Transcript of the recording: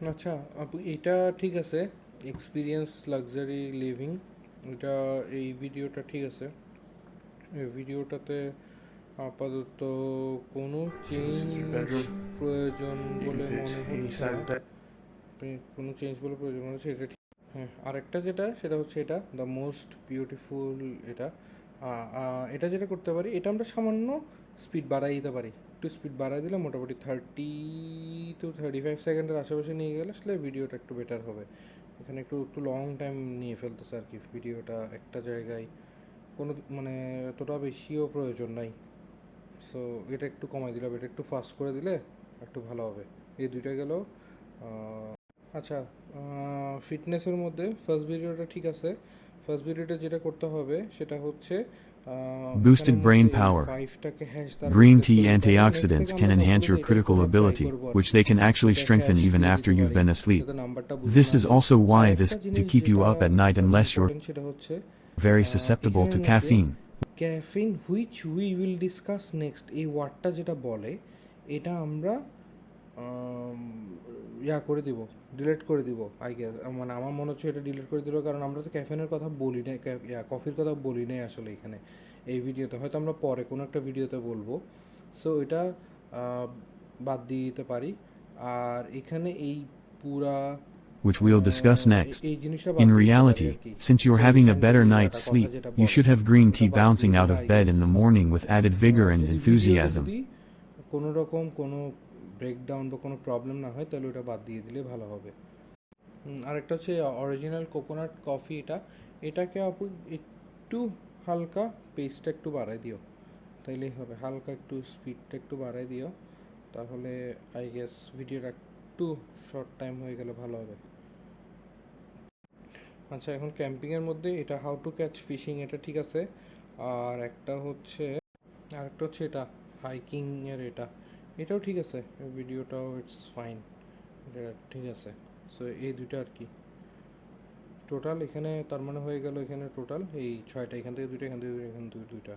আচ্ছা আপু, এটা ঠিক আছে, এক্সপিরিয়েন্স লাক্সারি লিভিং, এটা এই ভিডিওটা ঠিক আছে। এই ভিডিওটাতে আপাতত কোনো This is your change bedroom. প্রয়োজন You can বলে fit মনে any হচ্ছে না। size bed. কোনো চেঞ্জ বলে প্রয়োজন মনে হচ্ছে, এটা ঠিক। হ্যাঁ, আরেকটা যেটা সেটা হচ্ছে এটা দ্য মোস্ট বিউটিফুল। এটা এটা যেটা করতে পারি, এটা আমরা সামান্য স্পিড বাড়াই দিতে পারি। একটু স্পিড বাড়াই দিলে মোটামুটি 30 to 35 সেকেন্ডের আশেপাশে নিয়ে গেলে আসলে ভিডিওটা একটু বেটার হবে। এখানে একটু একটু লং টাইম নিয়ে ফেলতেছে আর কি ভিডিওটা একটা জায়গায়, কোনো মানে এতটা বেশিও প্রয়োজন নাই। সো এটা একটু কমাই দিলে হবে, এটা একটু ফাস্ট করে দিলে একটু ভালো হবে। এই দুইটা গেল। আচ্ছা, ফিটনেসের মধ্যে ফার্স্ট ভিডিওটা ঠিক আছে। ফার্স্ট ভিডিওটা যেটা করতে হবে সেটা হচ্ছে এখানের Boosted মধ্যে brain এই power. 5টাকে হ্যাশ দ্বারা Green রিপ্লেস tea করে দিতে হবে। নেক্সট antioxidants থেকে can আমরা enhance সবগুলোতে your এটা critical করার ট্রাই ability, করবো আর which কি। they can actually এটাকে strengthen হ্যাশ even দিয়ে after দিতে you've পারি been asleep. যাতে নাম্বারটা বুঝে This না is যাই। also আর why একটা this to জিনিস keep you যেটা up at night unless you're important সেটা হচ্ছে very susceptible to এখানের মধ্যে caffeine. Caffeine which we will discuss next, এই ওয়ার্ডটা যেটা বলে এটা আমরা করে দিব, ডিলিট করে দিব আই গেস। মানে আমার মনে হচ্ছে এটা ডিলিট করে দিল, কারণ আমরা তো ক্যাফেনের কথা বলি না, কফির কথা বলি নাই আসলে এখানে এই ভিডিওতে, হয়তো আমরা পরে কোনো একটা ভিডিওতে বলবো। সো এটা বাদ দিয়ে দিতে পারি। আর এখানে এই পুরা Which we'll discuss next. এই জিনিসটা বাদ In দিয়ে দিতে পারি reality, আর কি। since you're So having a এখান better থেকে night's একটা কথা sleep, যেটা you বলে should have green ওটা tea বাদ দিয়ে bouncing out দিলে of I bed guess in the morning with added vigor and যদি ভিডিওতে enthusiasm. যদি কোনো রকম কোনো ব্রেকডাউন বা কোনো প্রবলেম না হয় তাহলে ওটা বাদ দিয়ে দিলে ভালো হবে। আরেকটা হচ্ছে অরিজিনাল কোকোনাট কফি, এটাকে আপু একটু হালকা পেস্টটা একটু বাড়াই দিও, তাইলেই হবে। হালকা একটু স্পিডটা একটু বাড়াই দিও, তাহলে আই গেস ভিডিওটা একটু শর্ট টাইম হয়ে গেলে ভালো হবে। আচ্ছা, এখন ক্যাম্পিংয়ের মধ্যে এটা হাউ টু ক্যাচ ফিশিং, এটা ঠিক আছে। আর আরেকটা হচ্ছে এটা হাইকিংয়ের, এটাও ঠিক আছে। ভিডিওটাও ইটস ফাইন, এটা ঠিক আছে। সো এই দুইটা আর কি টোটাল এখানে, তার মানে হয়ে গেল এখানে টোটাল এই 6টা, এখান থেকে দুইটা, এখান থেকে দুইটা, এখান থেকে দুইটা।